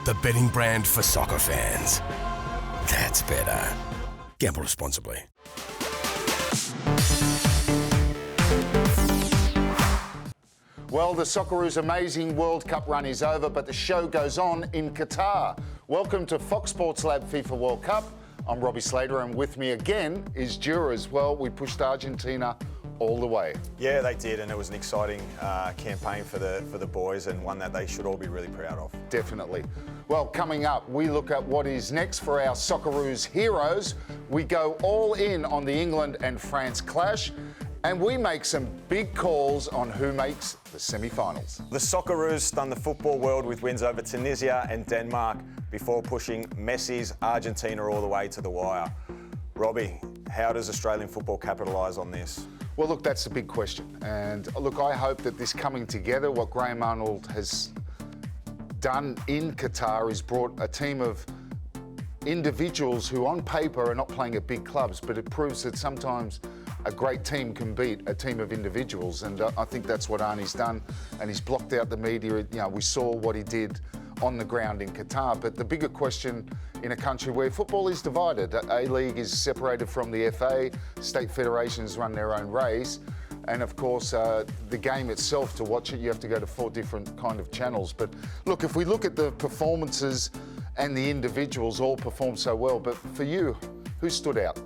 the betting brand for soccer fans. That's better. Gamble responsibly. Well, the Socceroos' amazing World Cup run is over, but the show goes on in Qatar. Welcome to Fox Sports Lab FIFA World Cup. I'm Robbie Slater, and with me again is Jura as well. We pushed Argentina all the way. Yeah, they did, and it was an exciting campaign for the boys, and one that they should all be really proud of. Definitely. Well, coming up, we look at what is next for our Socceroos heroes. We go all in on the England and France clash, and we make some big calls on who makes the semi-finals. The Socceroos stunned the football world with wins over Tunisia and Denmark before pushing Messi's Argentina all the way to the wire. Robbie, how does Australian football capitalise on this? Well, look, that's the big question. And look, I hope that this coming together, what Graham Arnold has done in Qatar is brought a team of individuals who on paper are not playing at big clubs, but it proves that sometimes a great team can beat a team of individuals. And I think that's what Arnie's done. And he's blocked out the media. You know, we saw what he did on the ground in Qatar. But the bigger question in a country where football is divided, A-League is separated from the FA, state federations run their own race, and of course the game itself, to watch it you have to go to 4 different kind of channels. But look, if we look at the performances and the individuals all performed so well, but for you, who stood out?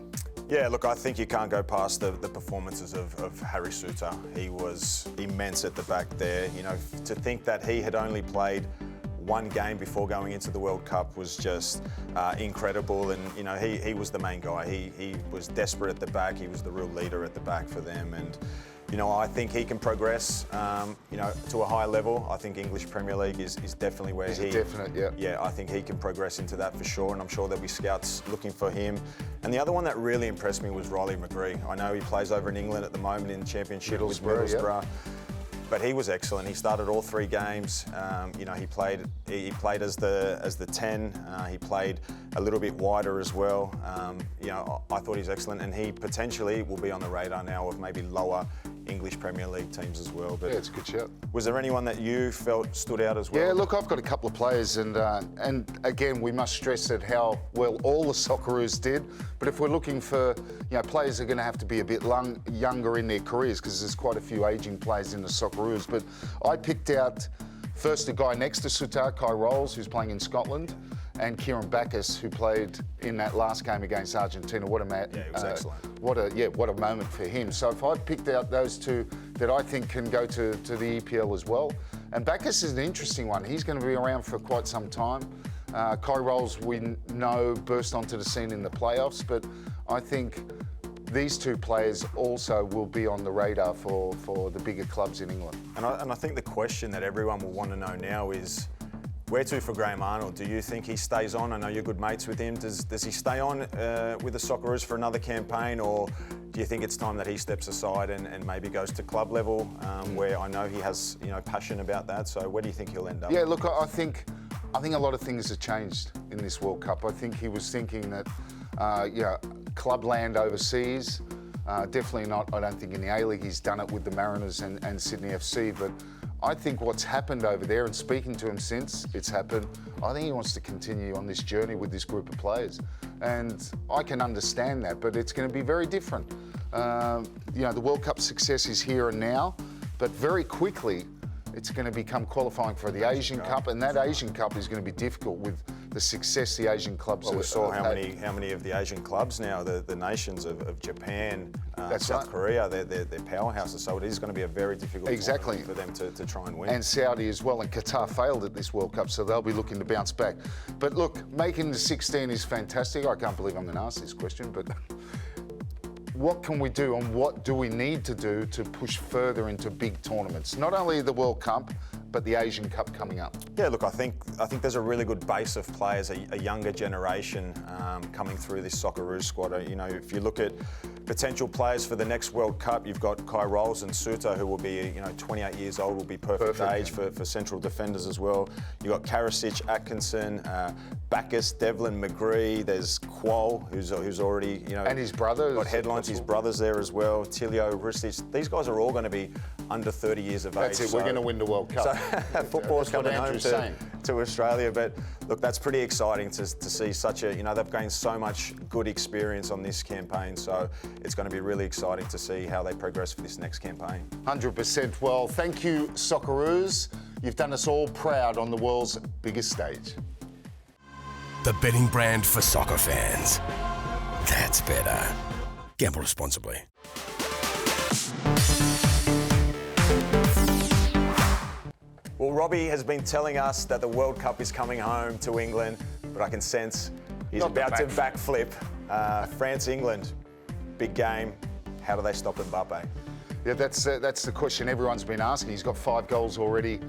Yeah, look, I think you can't go past the performances of Harry Souttar. He was immense at the back there. You know, to think that he had only played one game before going into the World Cup was just incredible. And, you know, he was the main guy. He was desperate at the back. He was the real leader at the back for them. And, you know, I think he can progress, you know, to a high level. I think English Premier League is definitely where He's definite, yeah. Yeah, I think he can progress into that for sure. And I'm sure there'll be scouts looking for him. And the other one that really impressed me was Riley McGree. I know he plays over in England at the moment in Championship with Middlesbrough. Yeah. But he was excellent. He started all 3 games. You know, he played as the 10. He played a little bit wider as well. You know, I thought he was excellent, and he potentially will be on the radar now of maybe lower English Premier League teams as well. But yeah, it's a good shout. Was there anyone that you felt stood out as well? Yeah, look, I've got a couple of players, and again, we must stress that how well all the Socceroos did. But if we're looking for, you know, players are going to have to be a bit younger in their careers, because there's quite a few ageing players in the Socceroos. But I picked out first the guy next to Souttar, Kai Rolls, who's playing in Scotland, and Kieran Backus, who played in that last game against Argentina. What a match! Yeah, he was excellent. What a moment for him. So if I picked out those 2 that I think can go to the EPL as well, and Backus is an interesting one. He's going to be around for quite some time. Kai Rolls, we know, burst onto the scene in the playoffs, but I think these 2 players also will be on the radar for the bigger clubs in England. And I think the question that everyone will want to know now is, where to for Graham Arnold? Do you think he stays on? I know you're good mates with him. Does he stay on with the Socceroos for another campaign, or do you think it's time that he steps aside and maybe goes to club level, where I know he has, you know, passion about that? So where do you think he'll end up? Yeah, look, I think a lot of things have changed in this World Cup. I think he was thinking that, you know, clubland overseas. Definitely not, I don't think in the A-League. He's done it with the Mariners and Sydney FC, but I think what's happened over there, and speaking to him since it's happened, I think he wants to continue on this journey with this group of players. And I can understand that, but it's going to be very different. You know, the World Cup success is here and now, but very quickly it's going to become qualifying for the Asian Cup, and that Asian Cup is going to be difficult with the success the Asian clubs have. Well, we saw how many of the Asian clubs now, the nations of Japan, South Korea, they're powerhouses. So it is going to be a very difficult tournament for them to try and win. And Saudi as well, and Qatar failed at this World Cup, so they'll be looking to bounce back. But look, making the 16 is fantastic. I can't believe I'm going to ask this question, but what can we do, and what do we need to do to push further into big tournaments? Not only the World Cup, but the Asian Cup coming up. Yeah, look, I think there's a really good base of players, a younger generation coming through this Socceroos squad. You know, if you look at potential players for the next World Cup, you've got Kai Rolls and Souttar, who will be, 28 years old, will be perfect age for central defenders as well. You've got Karasic, Atkinson, Backus, Devlin, McGree. There's Qual, who's already, and his brothers. Got headlines. His brothers there as well. Tilio, Ristic. These guys are all going to be under 30 years of That's age. it. We're going to win the World Cup. So football's coming home Andrew's saying. to Australia. But look, that's pretty exciting to see such a, they've gained so much good experience on this campaign. So it's going to be really exciting to see how they progress for this next campaign. 100%. Well, thank you, Socceroos. You've done us all proud on the world's biggest stage. The betting brand for soccer fans. That's better. Gamble responsibly. Well, Robbie has been telling us that the World Cup is coming home to England, but I can sense he's Not the about to backflip. France-England, big game. How do they stop Mbappe? Yeah, that's the question everyone's been asking. He's got 5 goals already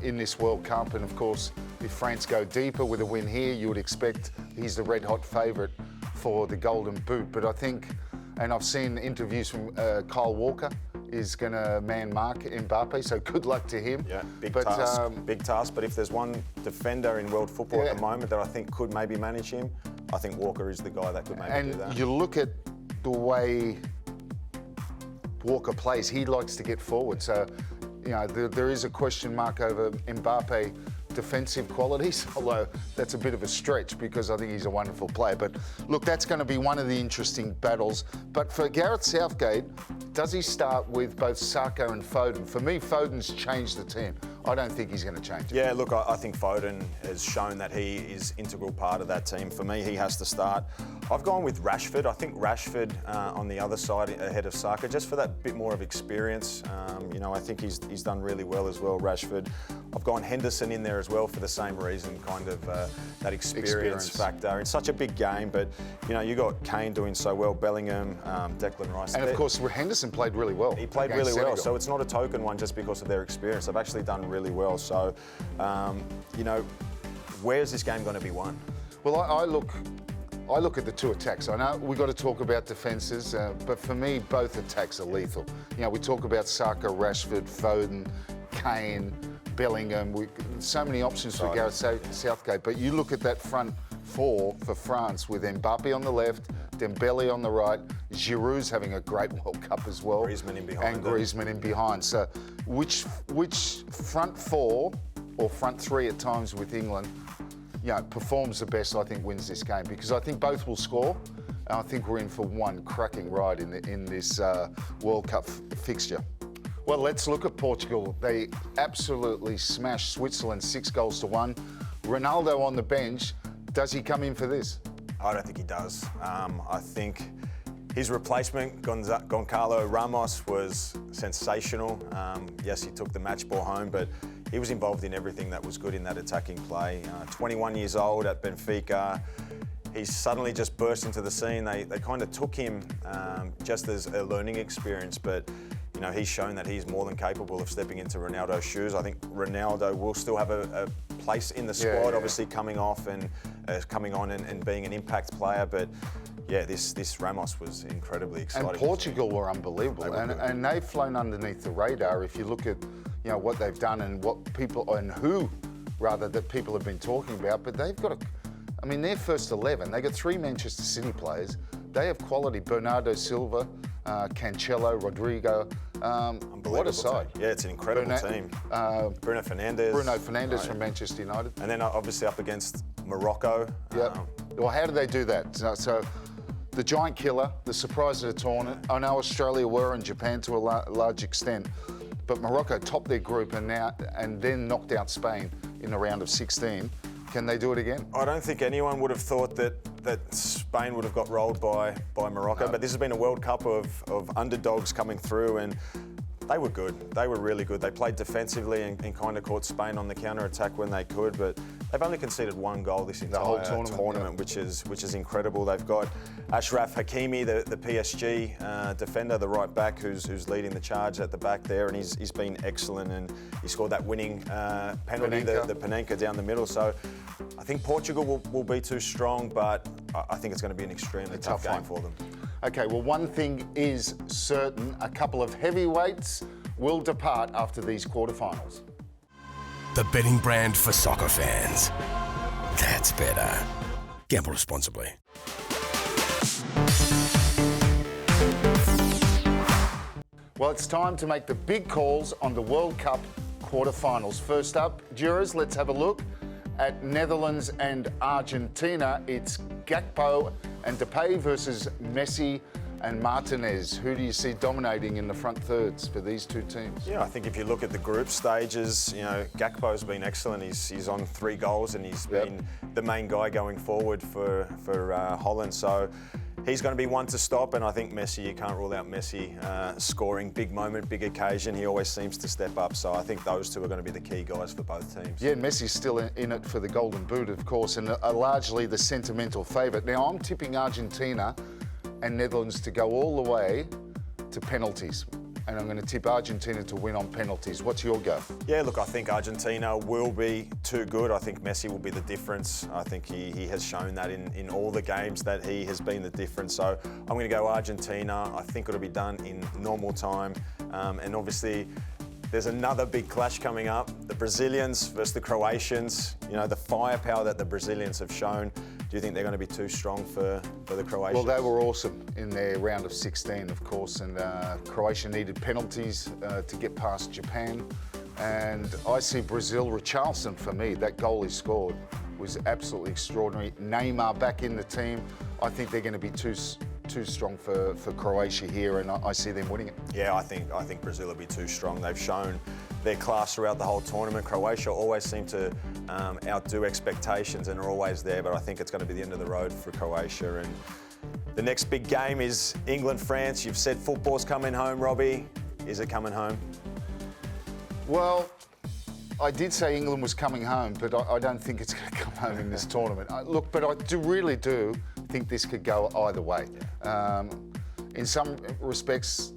in this World Cup, and of course, if France go deeper with a win here, you would expect he's the red-hot favourite for the Golden Boot. But I think, and I've seen interviews from Kyle Walker, is going to man-mark Mbappe, so good luck to him. Yeah, big task. But if there's one defender in world football at the moment that I think could maybe manage him, I think Walker is the guy that could maybe do that. And you look at the way Walker plays, he likes to get forward. So, there is a question mark over Mbappe defensive qualities, although that's a bit of a stretch because I think he's a wonderful player. But look, that's going to be one of the interesting battles. But for Gareth Southgate, does he start with both Saka and Foden? For me, Foden's changed the team. I don't think he's going to change it. Yeah, look, I think Foden has shown that he is integral part of that team. For me, he has to start. I've gone with Rashford. I think Rashford on the other side ahead of Saka, just for that bit more of experience. I think he's done really well as well, Rashford. I've gone Henderson in there as well for the same reason, kind of that experience factor. It's such a big game, but you got Kane doing so well, Bellingham, Declan Rice. And of course, Henderson played really well. He played really well, so it's not a token one just because of their experience. They've actually done really well. So, where's this game going to be won? Well, I look at the 2 attacks. I know we've got to talk about defences, but for me, both attacks are lethal. We talk about Saka, Rashford, Foden, Kane, Bellingham. So many options for Gareth Southgate. But you look at that front 4 for France with Mbappe on the left, Dembele on the right, Giroud's having a great World Cup as well. Griezmann in behind. And Griezmann in behind. So which front 4 or front 3 at times with England performs the best, I think wins this game, because I think both will score. And I think we're in for one cracking ride in this World Cup fixture. Well, let's look at Portugal. They absolutely smashed Switzerland 6-1. Ronaldo on the bench. Does he come in for this? I don't think he does. I think his replacement, Goncalo Ramos, was sensational. Yes, he took the match ball home, but he was involved in everything that was good in that attacking play. 21 years old at Benfica. He's suddenly just burst into the scene. They kind of took him just as a learning experience, but he's shown that he's more than capable of stepping into Ronaldo's shoes. I think Ronaldo will still have a place in the squad, obviously coming off and coming on and being an impact player, but yeah, this Ramos was incredibly exciting. And Portugal were unbelievable, and they've flown underneath the radar. If you look at what they've done and what people and who rather that people have been talking about, but they've got their first 11. They got 3 Manchester City players. They have quality. Bernardo Silva, Cancelo, Rodrigo. What a side. Yeah, it's an incredible team. Bruno Fernandes. From Manchester United. And then obviously up against Morocco. Yeah. Well, how did they do that? So the giant killer, the surprise of the tournament. I know Australia were and Japan to a large extent, but Morocco topped their group and then knocked out Spain in the round of 16. Can they do it again? I don't think anyone would have thought that Spain would have got rolled by Morocco, but this has been a World Cup of underdogs coming through, and they were good. They were really good. They played defensively and kind of caught Spain on the counter-attack when they could, but they've only conceded 1 goal this entire whole tournament, which is incredible. They've got Achraf Hakimi, the PSG defender, the right back, who's leading the charge at the back there, and he's been excellent, and he scored that winning penalty, the Panenka down the middle. So I think Portugal will be too strong, but I think it's going to be an extremely tough game for them. Okay, well, one thing is certain. A couple of heavyweights will depart after these quarterfinals. The betting brand for soccer fans. That's better. Gamble responsibly. Well, it's time to make the big calls on the World Cup quarterfinals. First up, jurors, let's have a look at Netherlands and Argentina. It's Gakpo and Depay versus Messi and Martinez. Who do you see dominating in the front thirds for these two teams? Yeah, I think if you look at the group stages, Gakpo's been excellent. He's on 3 goals and he's been the main guy going forward for Holland. So he's going to be one to stop, and I think Messi, you can't rule out Messi scoring. Big moment, big occasion. He always seems to step up. So I think those two are going to be the key guys for both teams. Yeah, Messi's still in it for the Golden Boot, of course, and largely the sentimental favourite. Now, I'm tipping Argentina and Netherlands to go all the way to penalties. And I'm going to tip Argentina to win on penalties. What's your go? Yeah, look, I think Argentina will be too good. I think Messi will be the difference. I think he has shown that in all the games that he has been the difference. So I'm going to go Argentina. I think it'll be done in normal time. And obviously, there's another big clash coming up. The Brazilians versus the Croatians. The firepower that the Brazilians have shown. Do you think they're going to be too strong for the Croatians? Well, they were awesome in their round of 16, of course, and Croatia needed penalties to get past Japan. And I see Brazil, Richarlison, for me, that goal he scored was absolutely extraordinary. Neymar back in the team. I think they're going to be too strong for Croatia here, and I see them winning it. Yeah, I think Brazil will be too strong. They've shown their class throughout the whole tournament. Croatia always seem to outdo expectations and are always there, but I think it's going to be the end of the road for Croatia. And the next big game is England-France. You've said football's coming home, Robbie. Is it coming home? Well, I did say England was coming home, but I don't think it's going to come home in this tournament. Look, but I really do think this could go either way. In some respects,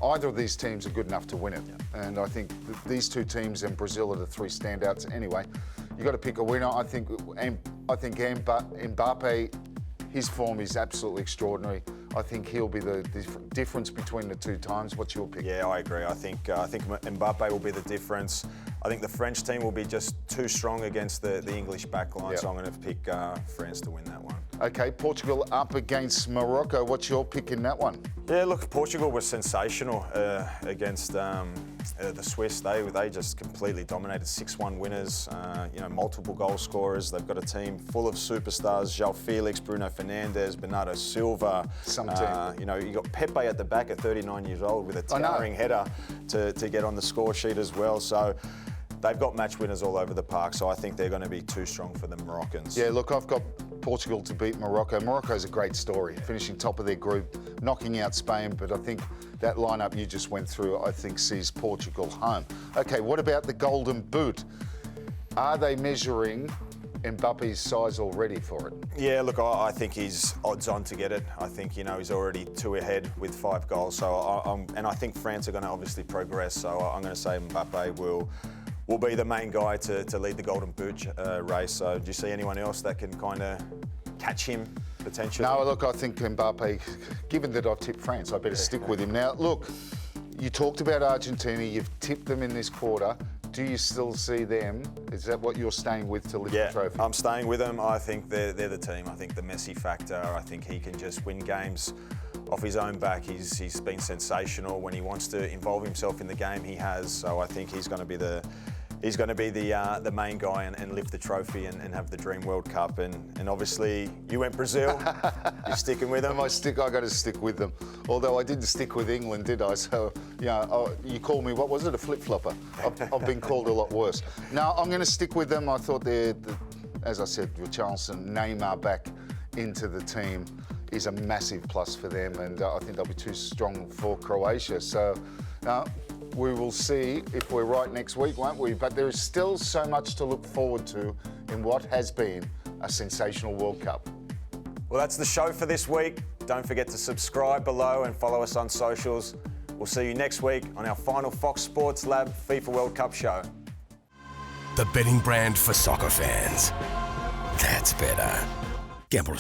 either of these teams are good enough to win it. And I think these two teams and Brazil are the 3 standouts anyway. You've got to pick a winner. I think Mbappe, his form is absolutely extraordinary. I think he'll be the difference between the two times. What's your pick? Yeah, I agree. I think Mbappe will be the difference. I think the French team will be just too strong against the English backline, so I'm going to pick France to win that one. Okay, Portugal up against Morocco. What's your pick in that one? Yeah, look, Portugal was sensational against the Swiss. They just completely dominated. 6-1 winners. Multiple goal scorers. They've got a team full of superstars: João Felix, Bruno Fernandes, Bernardo Silva. You got Pepe at the back at 39 years old with a towering header to get on the score sheet as well. So they've got match winners all over the park. So I think they're going to be too strong for the Moroccans. Yeah, look, I've got Portugal to beat Morocco. Morocco's a great story, finishing top of their group, knocking out Spain, but I think that lineup you just went through, I think, sees Portugal home. Okay, what about the Golden Boot? Are they measuring Mbappe's size already for it? Yeah, look, I think he's odds on to get it. I think, he's already 2 ahead with 5 goals. So I think France are going to obviously progress. So I'm going to say Mbappe will be the main guy to lead the Golden Boot race. So do you see anyone else that can kind of catch him potentially? No, look, I think Mbappe, given that I've tipped France, I better stick with him. Now, look, you talked about Argentina. You've tipped them in this quarter. Do you still see them? Is that what you're staying with to lift the trophy? I'm staying with them. I think they're the team. I think the Messi factor, I think he can just win games off his own back. He's been sensational. When he wants to involve himself in the game, he has. So I think he's going to be the main guy and lift the trophy and have the Dream World Cup. And obviously, you went Brazil. You're sticking with them? I got to stick with them. Although I didn't stick with England, did I? So, you called me, what was it, a flip-flopper? I've been called a lot worse. No, I'm going to stick with them. I thought as I said, Richarlison, Neymar back into the team is a massive plus for them, and I think they'll be too strong for Croatia. So, we will see if we're right next week, won't we? But there is still so much to look forward to in what has been a sensational World Cup. Well, that's the show for this week. Don't forget to subscribe below and follow us on socials. We'll see you next week on our final Fox Sports Lab FIFA World Cup show. The betting brand for soccer fans. That's better. Gamble